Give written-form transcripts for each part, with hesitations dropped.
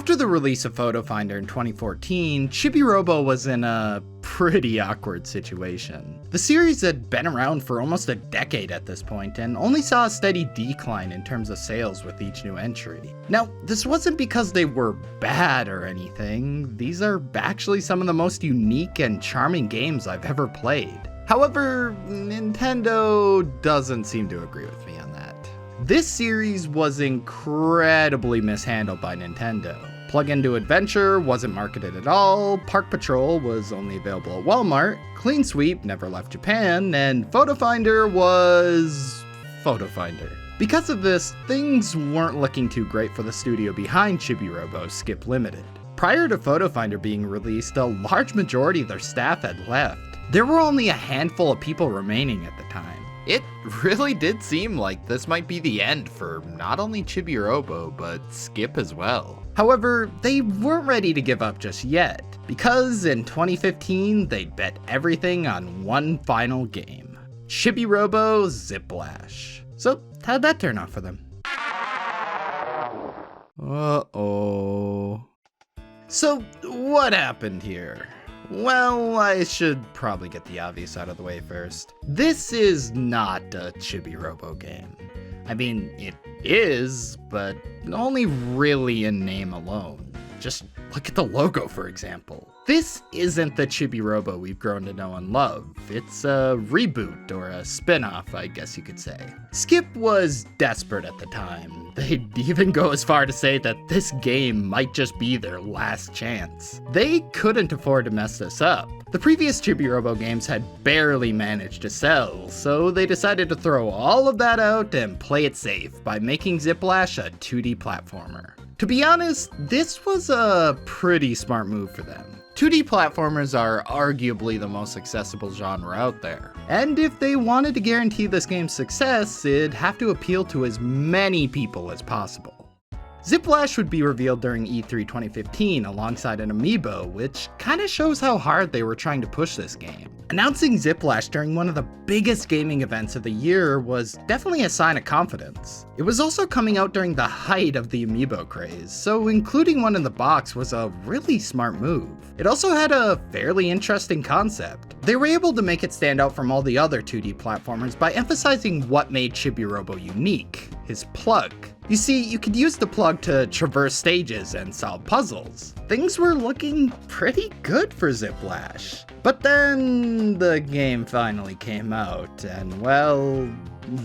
After the release of Photo Finder in 2014, Chibi-Robo was in a pretty awkward situation. The series had been around for almost a decade at this point and only saw a steady decline in terms of sales with each new entry. Now, this wasn't because they were bad or anything. These are actually some of the most unique and charming games I've ever played. However, Nintendo doesn't seem to agree with me on that. This series was incredibly mishandled by Nintendo. Plug-In to Adventure wasn't marketed at all, Park Patrol was only available at Walmart, Clean Sweep never left Japan, and Photo Finder was Photo Finder. Because of this, things weren't looking too great for the studio behind Chibi-Robo, Skip Limited. Prior to Photo Finder being released, a large majority of their staff had left. There were only a handful of people remaining at the time. It really did seem like this might be the end for not only Chibi-Robo, but Skip as well. However, they weren't ready to give up just yet, because in 2015, they bet everything on one final game, Chibi-Robo Zip-Lash. So, how'd that turn out for them? Uh-oh. So, what happened here? Well, I should probably get the obvious out of the way first. This is not a Chibi-Robo game. I mean, it is, but only really in name alone. Just look at the logo, for example. This isn't the Chibi-Robo we've grown to know and love. It's a reboot, or a spin-off, I guess you could say. Skip was desperate at the time. They'd even go as far to say that this game might just be their last chance. They couldn't afford to mess this up. The previous Chibi-Robo games had barely managed to sell, so they decided to throw all of that out and play it safe by making Zip-Lash a 2D platformer. To be honest, this was a pretty smart move for them. 2D platformers are arguably the most accessible genre out there. And if they wanted to guarantee this game's success, it'd have to appeal to as many people as possible. Zip-Lash would be revealed during E3 2015 alongside an amiibo, which kinda shows how hard they were trying to push this game. Announcing Zip-Lash during one of the biggest gaming events of the year was definitely a sign of confidence. It was also coming out during the height of the amiibo craze, so including one in the box was a really smart move. It also had a fairly interesting concept. They were able to make it stand out from all the other 2D platformers by emphasizing what made Chibi-Robo unique, his plug. You see, you could use the plug to traverse stages and solve puzzles. Things were looking pretty good for Zip-Lash. But then the game finally came out, and well,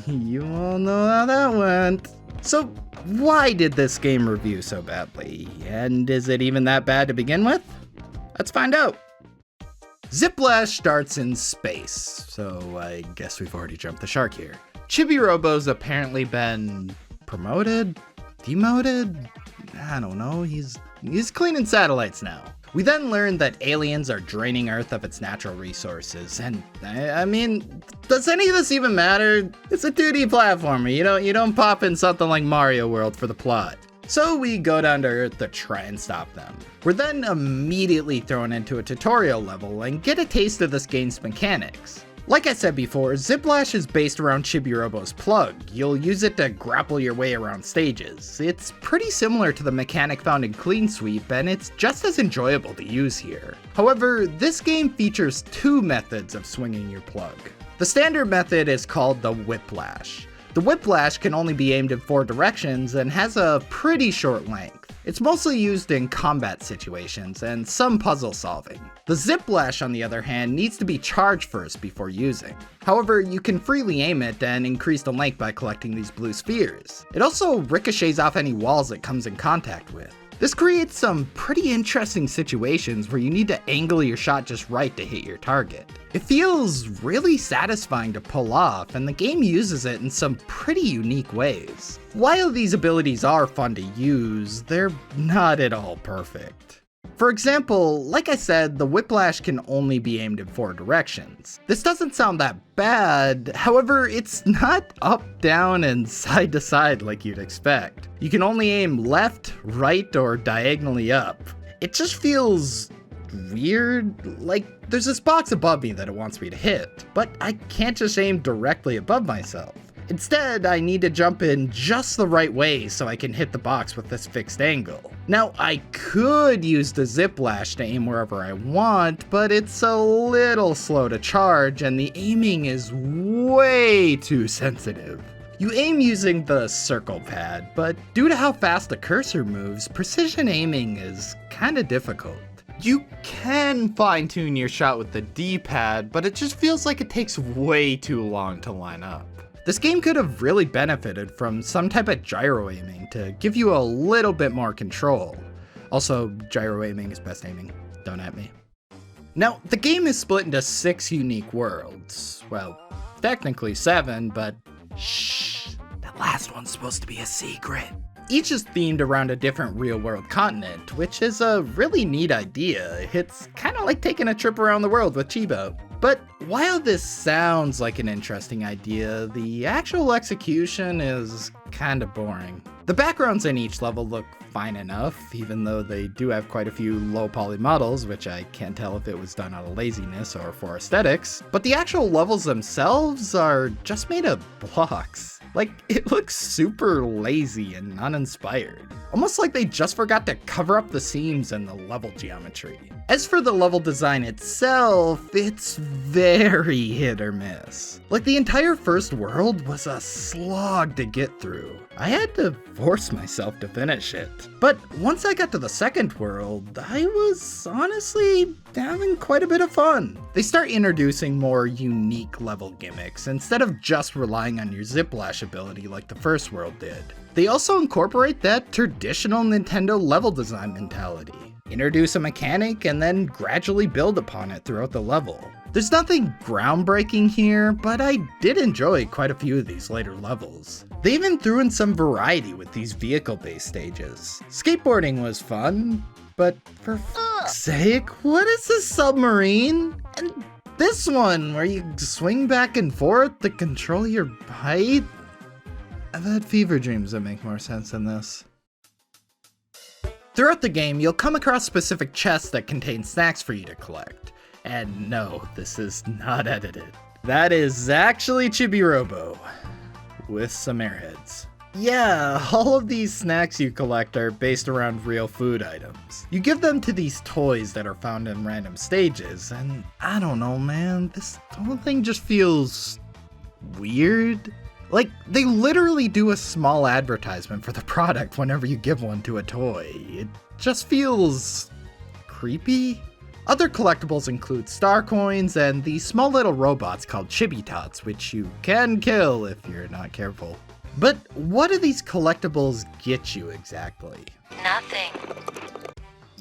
you all know how that went. So why did this game review so badly? And is it even that bad to begin with? Let's find out. Zip-Lash starts in space, so I guess we've already jumped the shark here. Chibi-Robo's apparently been promoted? Demoted? I don't know, he's cleaning satellites now. We then learn that aliens are draining Earth of its natural resources, and I mean, does any of this even matter? It's a 2D platformer, you don't pop in something like Mario World for the plot. So we go down to Earth to try and stop them. We're then immediately thrown into a tutorial level and get a taste of this game's mechanics. Like I said before, Zip-Lash is based around Chibi-Robo's plug. You'll use it to grapple your way around stages. It's pretty similar to the mechanic found in Clean Sweep, and it's just as enjoyable to use here. However, this game features two methods of swinging your plug. The standard method is called the Whiplash. The Whiplash can only be aimed in 4 directions and has a pretty short length. It's mostly used in combat situations and some puzzle solving. The Zip-Lash, on the other hand, needs to be charged first before using. However, you can freely aim it and increase the length by collecting these blue spheres. It also ricochets off any walls it comes in contact with. This creates some pretty interesting situations where you need to angle your shot just right to hit your target. It feels really satisfying to pull off, and the game uses it in some pretty unique ways. While these abilities are fun to use, they're not at all perfect. For example, like I said, the Whiplash can only be aimed in 4 directions. This doesn't sound that bad, however, it's not up, down, and side to side like you'd expect. You can only aim left, right, or diagonally up. It just feels weird, like there's this box above me that it wants me to hit, but I can't just aim directly above myself. Instead, I need to jump in just the right way so I can hit the box with this fixed angle. Now, I could use the Zip-Lash to aim wherever I want, but it's a little slow to charge and the aiming is way too sensitive. You aim using the circle pad, but due to how fast the cursor moves, precision aiming is kinda difficult. You can fine-tune your shot with the D-pad, but it just feels like it takes way too long to line up. This game could have really benefited from some type of gyro aiming to give you a little bit more control. Also, gyro aiming is best aiming, don't at me. Now, the game is split into 6 unique worlds. Well, technically 7, but shh, that last one's supposed to be a secret. Each is themed around a different real-world continent, which is a really neat idea. It's kinda like taking a trip around the world with Chibo. But while this sounds like an interesting idea, the actual execution is kinda boring. The backgrounds in each level look fine enough, even though they do have quite a few low-poly models, which I can't tell if it was done out of laziness or for aesthetics, but the actual levels themselves are just made of blocks. Like, it looks super lazy and uninspired. Almost like they just forgot to cover up the seams in the level geometry. As for the level design itself, it's very hit or miss. Like, the entire first world was a slog to get through. I had to force myself to finish it. But once I got to the second world, I was honestly having quite a bit of fun. They start introducing more unique level gimmicks instead of just relying on your Zip-Lash ability like the first world did. They also incorporate that traditional Nintendo level design mentality. Introduce a mechanic and then gradually build upon it throughout the level. There's nothing groundbreaking here, but I did enjoy quite a few of these later levels. They even threw in some variety with these vehicle-based stages. Skateboarding was fun, but for fuck's sake, what is this submarine? And this one, where you swing back and forth to control your height? I've had fever dreams that make more sense than this. Throughout the game, you'll come across specific chests that contain snacks for you to collect. And no, this is not edited. That is actually Chibi-Robo, with some airheads. Yeah, all of these snacks you collect are based around real food items. You give them to these toys that are found in random stages, and I don't know, man, this whole thing just feels weird. Like, they literally do a small advertisement for the product whenever you give one to a toy. It just feels creepy. Other collectibles include star coins and these small little robots called Chibi-Tots, which you can kill if you're not careful. But what do these collectibles get you exactly? Nothing.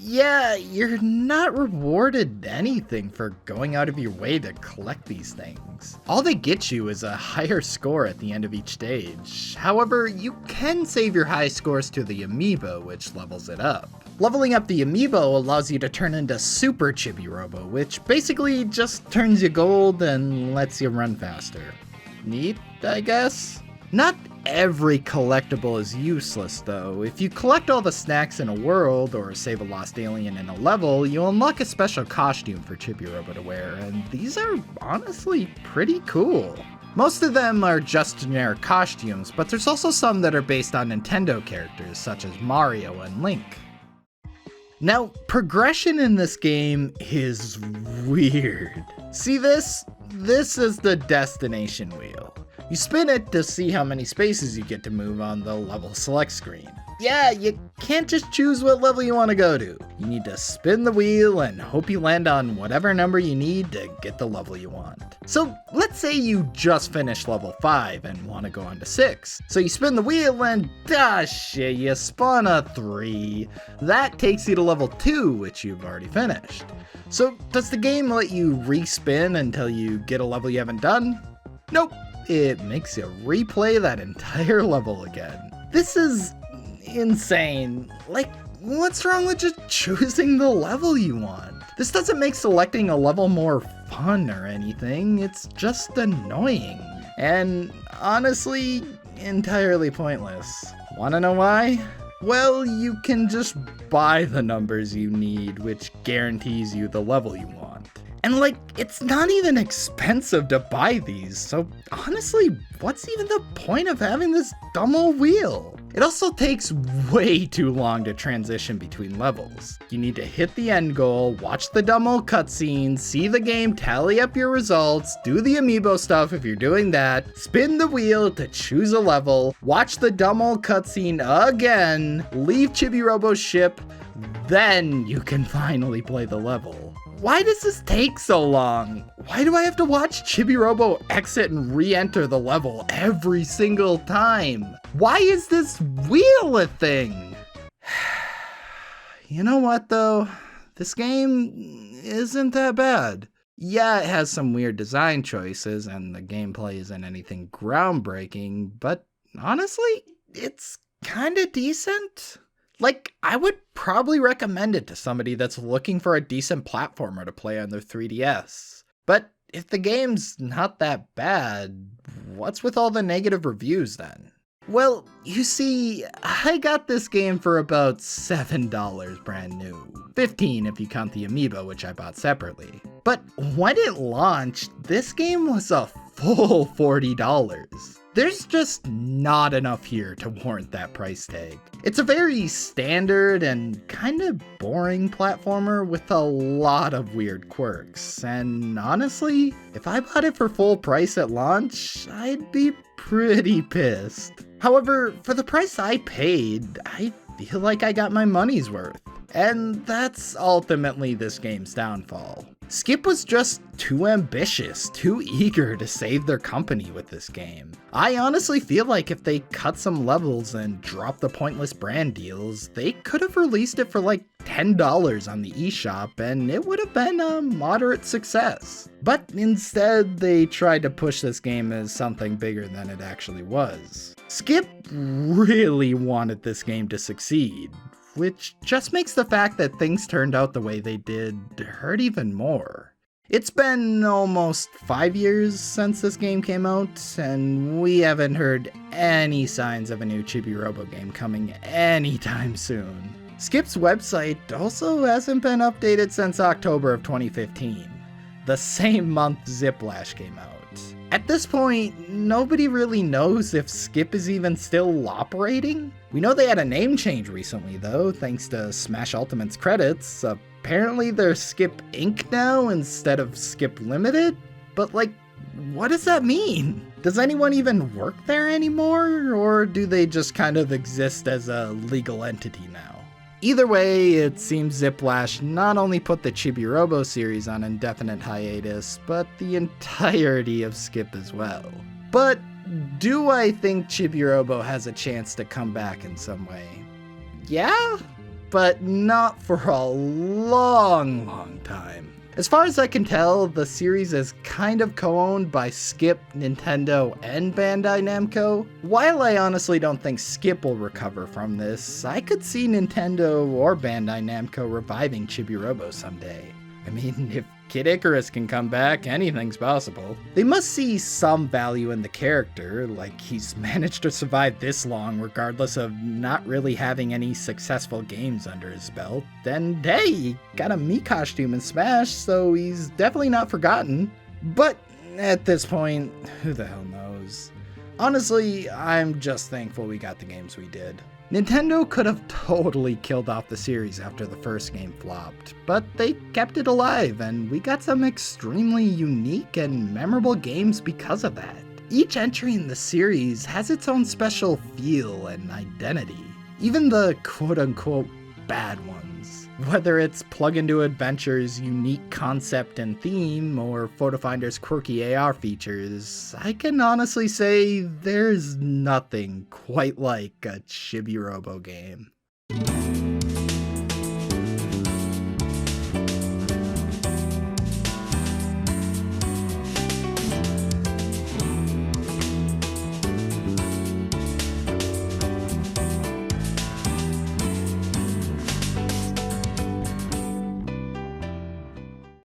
Yeah, you're not rewarded anything for going out of your way to collect these things. All they get you is a higher score at the end of each stage. However, you can save your high scores to the amiibo, which levels it up. Leveling up the amiibo allows you to turn into Super Chibi-Robo, which basically just turns you gold and lets you run faster. Neat, I guess? Not every collectible is useless though. If you collect all the snacks in a world, or save a lost alien in a level, you'll unlock a special costume for Chibi-Robo to wear, and these are honestly pretty cool. Most of them are just generic costumes, but there's also some that are based on Nintendo characters such as Mario and Link. Now, progression in this game is weird. See this? This is the destination wheel. You spin it to see how many spaces you get to move on the level select screen. Yeah, you can't just choose what level you want to go to. You need to spin the wheel and hope you land on whatever number you need to get the level you want. So let's say you just finished level 5 and want to go on to 6. So you spin the wheel and shit, you spawn a 3. That takes you to level 2, which you've already finished. So does the game let you respin until you get a level you haven't done? Nope. It makes you replay that entire level again. This is insane. Like, what's wrong with just choosing the level you want? This doesn't make selecting a level more fun or anything, it's just annoying. And honestly, entirely pointless. Wanna know why? Well, you can just buy the numbers you need, which guarantees you the level you want. And like, it's not even expensive to buy these, so honestly, what's even the point of having this dumb old wheel? It also takes way too long to transition between levels. You need to hit the end goal, watch the dumb old cutscenes, see the game tally up your results, do the amiibo stuff if you're doing that, spin the wheel to choose a level, watch the dumb old cutscene again, leave Chibi-Robo's ship, then you can finally play the level. Why does this take so long? Why do I have to watch Chibi-Robo exit and re-enter the level every single time? Why is this wheel a thing? You know what though? This game isn't that bad. Yeah, it has some weird design choices and the gameplay isn't anything groundbreaking, but honestly, it's kinda decent. Like, I would probably recommend it to somebody that's looking for a decent platformer to play on their 3DS. But if the game's not that bad, what's with all the negative reviews then? Well, you see, I got this game for about $7 brand new. $15 if you count the amiibo, which I bought separately. But when it launched, this game was a full $40. There's just not enough here to warrant that price tag. It's a very standard and kind of boring platformer with a lot of weird quirks, and honestly, if I bought it for full price at launch, I'd be pretty pissed. However, for the price I paid, I feel like I got my money's worth. And that's ultimately this game's downfall. Skip was just too ambitious, too eager to save their company with this game. I honestly feel like if they cut some levels and dropped the pointless brand deals, they could have released it for like $10 on the eShop and it would have been a moderate success. But instead, they tried to push this game as something bigger than it actually was. Skip really wanted this game to succeed, which just makes the fact that things turned out the way they did hurt even more. It's been almost 5 years since this game came out, and we haven't heard any signs of a new Chibi-Robo game coming anytime soon. Skip's website also hasn't been updated since October of 2015, the same month Zip-Lash came out. At this point, nobody really knows if Skip is even still operating. We know they had a name change recently though, thanks to Smash Ultimate's credits. Apparently they're Skip Inc. now instead of Skip Limited? But like, what does that mean? Does anyone even work there anymore? Or do they just kind of exist as a legal entity now? Either way, it seems Zip-Lash not only put the Chibi-Robo series on indefinite hiatus, but the entirety of Skip as well. But do I think Chibi-Robo has a chance to come back in some way? Yeah, but not for a long time. As far as I can tell, the series is kind of co-owned by Skip, Nintendo, and Bandai Namco. While I honestly don't think Skip will recover from this, I could see Nintendo or Bandai Namco reviving Chibi-Robo someday. I mean, if Kid Icarus can come back, anything's possible. They must see some value in the character, like he's managed to survive this long regardless of not really having any successful games under his belt. And hey, he got a Mii costume in Smash, so he's definitely not forgotten. But at this point, who the hell knows? Honestly, I'm just thankful we got the games we did. Nintendo could have totally killed off the series after the first game flopped, but they kept it alive and we got some extremely unique and memorable games because of that. Each entry in the series has its own special feel and identity, even the quote-unquote bad ones. Whether it's Plug Into Adventure's unique concept and theme, or Photo Finder's quirky AR features, I can honestly say there's nothing quite like a Chibi-Robo game.